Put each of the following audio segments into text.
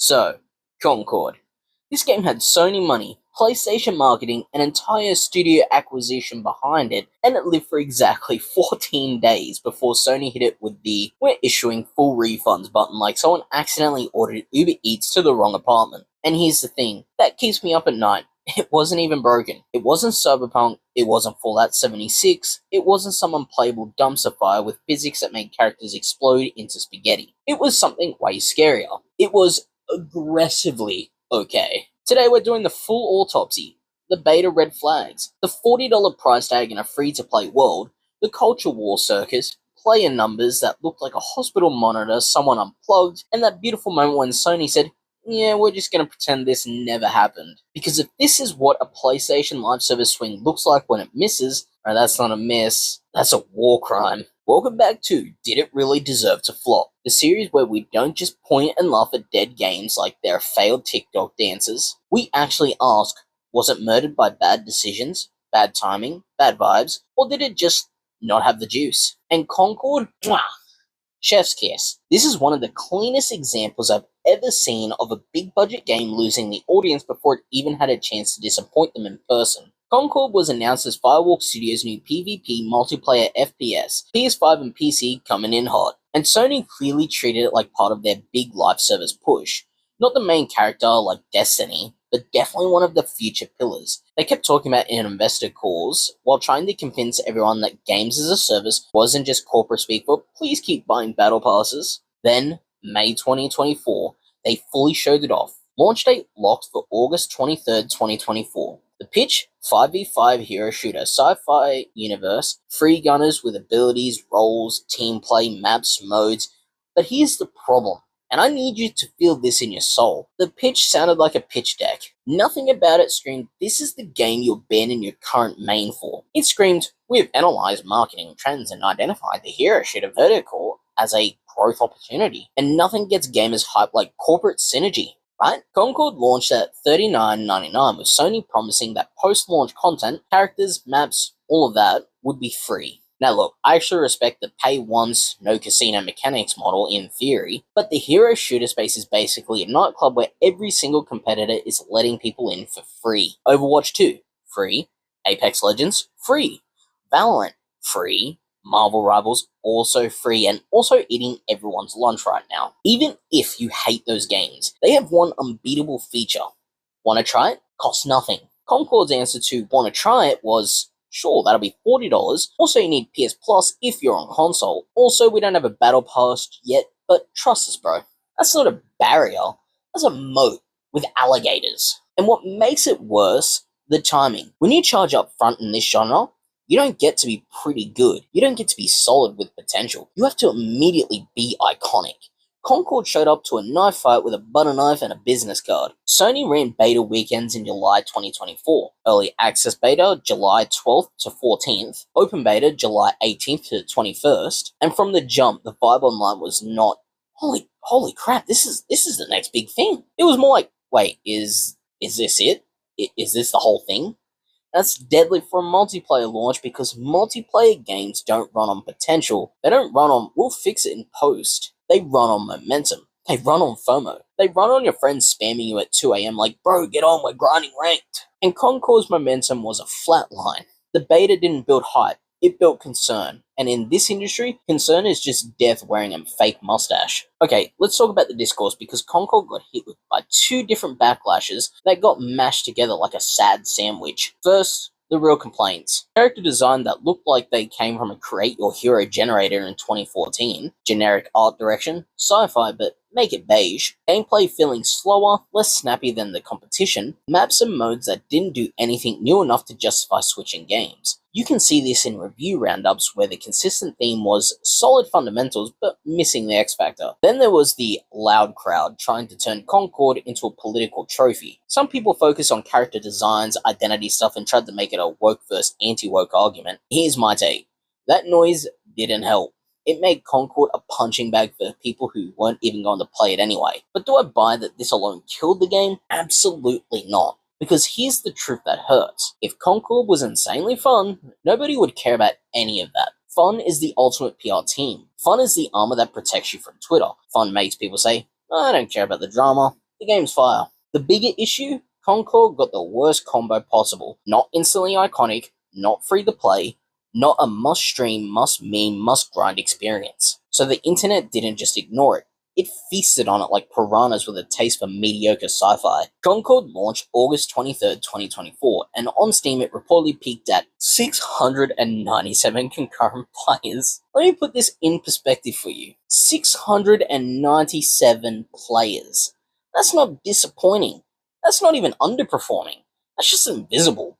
So, Concord. This game had Sony money, PlayStation marketing, an entire studio acquisition behind it, and it lived for exactly 14 days before Sony hit it with the "we're issuing full refunds" button like someone accidentally ordered Uber Eats to the wrong apartment. And here's the thing, that keeps me up at night. It wasn't even broken. It wasn't Cyberpunk, it wasn't Fallout 76, it wasn't some unplayable dumpster fire with physics that made characters explode into spaghetti. It was something way scarier. It was aggressively okay. Today we're doing the full autopsy, the beta red flags, the $40 price tag in a free-to-play world, the culture war circus, player numbers that looked like a hospital monitor someone unplugged, and that beautiful moment when Sony said, yeah, we're just gonna pretend this never happened. Because if this is what a PlayStation live service swing looks like when it misses, that's not a miss, that's a war crime. Welcome back to Did It Really Deserve to Flop? The series where we don't just point and laugh at dead games like they're failed TikTok dances. We actually ask, was it murdered by bad decisions, bad timing, bad vibes, or did it just not have the juice? And Concord? Mwah! Chef's kiss. This is one of the cleanest examples I've ever seen of a big budget game losing the audience before it even had a chance to disappoint them in person. Concord was announced as Firewalk Studios' new PvP multiplayer FPS, PS5 and PC coming in hot, and Sony clearly treated it like part of their big live service push. Not the main character like Destiny, but definitely one of the future pillars. They kept talking about it in investor calls, while trying to convince everyone that games as a service wasn't just corporate speak for please keep buying battle passes. Then, May 2024, they fully showed it off. Launch date locked for August 23rd, 2024. The pitch, 5v5 hero shooter, sci-fi universe, free gunners with abilities, roles, team play, maps, modes. But here's the problem, and I need you to feel this in your soul. The pitch sounded like a pitch deck. Nothing about it screamed, this is the game you abandon your current main for. It screamed, we've analyzed marketing trends and identified the hero shooter vertical as a growth opportunity. And nothing gets gamers hyped like corporate synergy. Right? Concord launched at $39.99 with Sony promising that post-launch content, characters, maps, all of that would be free. Now look, I actually respect the pay once, no casino mechanics model in theory, but the hero shooter space is basically a nightclub where every single competitor is letting people in for free. Overwatch 2, free. Apex Legends, free. Valorant, free. Marvel Rivals, also free, and also eating everyone's lunch right now. Even if you hate those games, they have one unbeatable feature. Wanna try it? Costs nothing. Concord's answer to wanna try it was, sure, that'll be $40. Also, you need PS Plus if you're on console. Also, we don't have a battle pass yet, but trust us, bro. That's not a barrier. That's a moat with alligators. And what makes it worse, the timing. When you charge up front in this genre, you don't get to be pretty good. You don't get to be solid with potential. You have to immediately be iconic. Concord showed up to a knife fight with a butter knife and a business card. Sony ran beta weekends in July 2024. Early access beta, July 12th to 14th. Open beta, July 18th to 21st. And from the jump, the vibe online was not, holy crap, this is the next big thing. It was more like, wait, is this it? Is this the whole thing? That's deadly for a multiplayer launch because multiplayer games don't run on potential. They don't run on, we'll fix it in post. They run on momentum. They run on FOMO. They run on your friends spamming you at 2 a.m. like, bro, get on, we're grinding ranked. And Concord's momentum was a flat line. The beta didn't build hype. It built concern. And in this industry, concern is just death wearing a fake mustache. Okay, let's talk about the discourse because Concord got hit with by two different backlashes that got mashed together like a sad sandwich. First, the real complaints. Character design that looked like they came from a Create Your Hero generator in 2014. Generic art direction. Sci-fi, but make it beige. Gameplay feeling slower, less snappy than the competition. Maps and modes that didn't do anything new enough to justify switching games. You can see this in review roundups where the consistent theme was solid fundamentals but missing the X factor. Then there was the loud crowd trying to turn Concord into a political trophy. Some people focus on character designs, identity stuff, and tried to make it a woke versus anti-woke argument. Here's my take. That noise didn't help. It made Concord a punching bag for people who weren't even going to play it anyway. But do I buy that this alone killed the game? Absolutely not. Because here's the truth that hurts. If Concord was insanely fun, nobody would care about any of that. Fun is the ultimate PR team. Fun is the armor that protects you from Twitter. Fun makes people say, I don't care about the drama. the game's fire. The bigger issue? Concord got the worst combo possible. Not instantly iconic, not free to play, not a must-stream, must-meme, must-grind experience. So the internet didn't just ignore it. It feasted on it like piranhas with a taste for mediocre sci-fi. Concord launched August 23rd, 2024, and on Steam it reportedly peaked at 697 concurrent players. Let me put this in perspective for you. 697 players. That's not disappointing. That's not even underperforming. That's just invisible.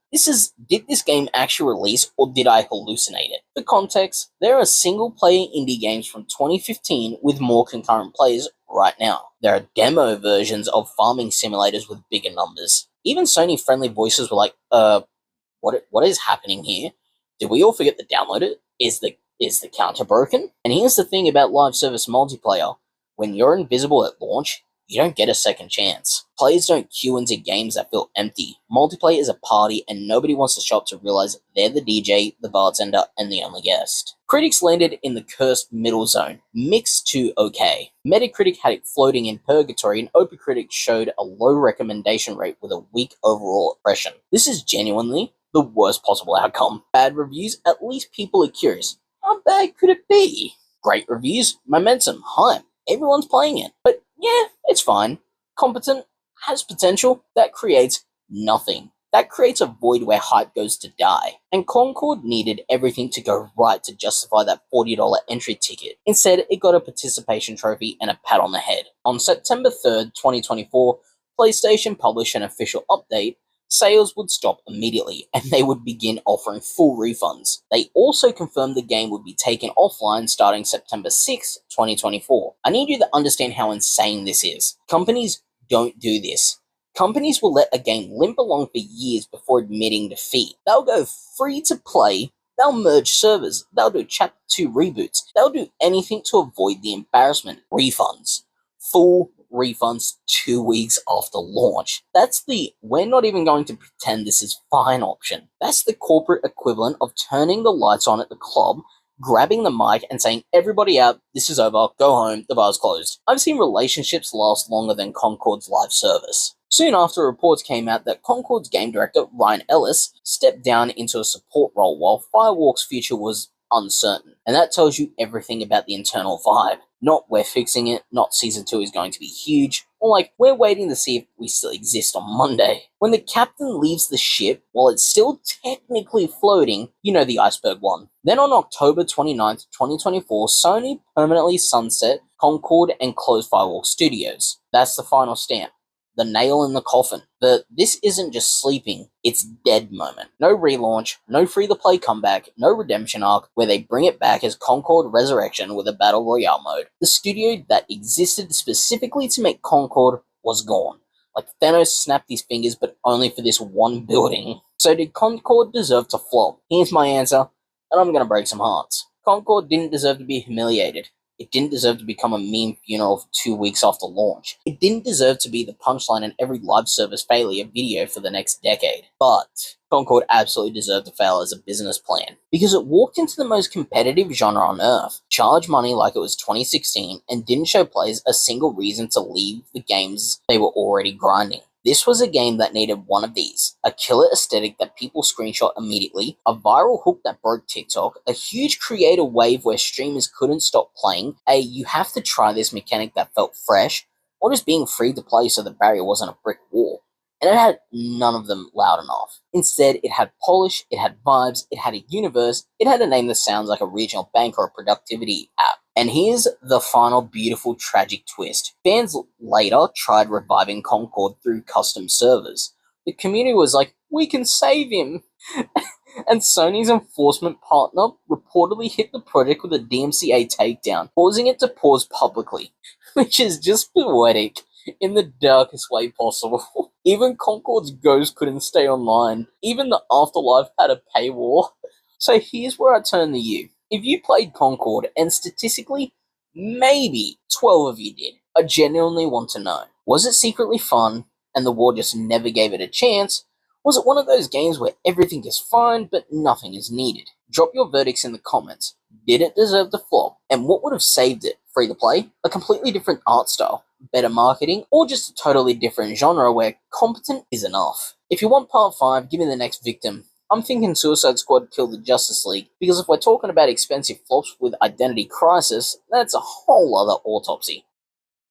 Did this game actually release, or did I hallucinate it? For context, there are single-player indie games from 2015 with more concurrent players right now. There are demo versions of farming simulators with bigger numbers. Even Sony-friendly voices were like, what is happening here? Did we all forget to download it? Is the counter broken? And here's the thing about live service multiplayer. When you're invisible at launch, you don't get a second chance. Players don't queue into games that feel empty. Multiplayer is a party, and nobody wants to show up to realize they're the DJ, the bartender, and the only guest. Critics landed in the cursed middle zone, mixed to okay. Metacritic had it floating in purgatory, and OpenCritic showed a low recommendation rate with a weak overall impression. This is genuinely the worst possible outcome. Bad reviews? At least people are curious. How bad could it be? Great reviews? Momentum, hype. Everyone's playing it. But yeah, it's fine. Competent, has potential, that creates nothing. That creates a void where hype goes to die. And Concord needed everything to go right to justify that $40 entry ticket. Instead, it got a participation trophy and a pat on the head. On September 3rd, 2024, PlayStation published an official update. Sales would stop immediately, and they would begin offering full refunds. They also confirmed the game would be taken offline starting September 6, 2024. I need you to understand how insane this is. Companies don't do this. Companies will let a game limp along for years before admitting defeat. They'll go free to play, they'll merge servers, they'll do Chapter 2 reboots, they'll do anything to avoid the embarrassment. Refunds. Full refunds 2 weeks after launch. That's the we're not even going to pretend this is fine option. That's the corporate equivalent of turning the lights on at the club, grabbing the mic and saying, everybody out, this is over, go home, the bar's closed. I've seen relationships last longer than Concord's live service. Soon after, reports came out that Concord's game director, Ryan Ellis, stepped down into a support role while Firewalk's future was uncertain. And that tells you everything about the internal vibe. Not we're fixing it, not season 2 is going to be huge, or like we're waiting to see if we still exist on Monday. When the captain leaves the ship while it's still technically floating, you know the iceberg won. Then on October 29th, 2024, Sony permanently sunset Concord and closed Firewalk Studios. That's the final stamp. The nail in the coffin. This isn't just sleeping, it's dead moment. No relaunch, no free-to-play comeback, no redemption arc where they bring it back as Concord Resurrection with a Battle Royale mode. The studio that existed specifically to make Concord was gone. Like Thanos snapped his fingers, but only for this one building. So did Concord deserve to flop? Here's my answer, and I'm gonna break some hearts. Concord didn't deserve to be humiliated. It didn't deserve to become a meme funeral for 2 weeks after launch. It didn't deserve to be the punchline in every live service failure video for the next decade. But Concord absolutely deserved to fail as a business plan, because it walked into the most competitive genre on earth, charged money like it was 2016, and didn't show players a single reason to leave the games they were already grinding. This was a game that needed one of these: a killer aesthetic that people screenshot immediately, a viral hook that broke TikTok, a huge creator wave where streamers couldn't stop playing, a you have to try this mechanic that felt fresh, or just being free to play so the barrier wasn't a brick wall. And it had none of them loud enough. Instead, it had polish, it had vibes, it had a universe, it had a name that sounds like a regional bank or a productivity app. And here's the final beautiful tragic twist. Fans later tried reviving Concord through custom servers. The community was like, we can save him! And Sony's enforcement partner reportedly hit the project with a DMCA takedown, causing it to pause publicly, which is just poetic in the darkest way possible. Even Concord's ghost couldn't stay online. Even the Afterlife had a paywall. So here's where I turn to you. If you played Concord, and statistically, maybe 12 of you did, I genuinely want to know. Was it secretly fun, and the war just never gave it a chance? Was it one of those games where everything is fine, but nothing is needed? Drop your verdicts in the comments. Did it deserve to flop? And what would have saved it? Free to play? A completely different art style? better marketing, or just a totally different genre where competent is enough. If you want part 5, give me the next victim. I'm thinking Suicide Squad killed the Justice League, because if we're talking about expensive flops with Identity Crisis, that's a whole other autopsy.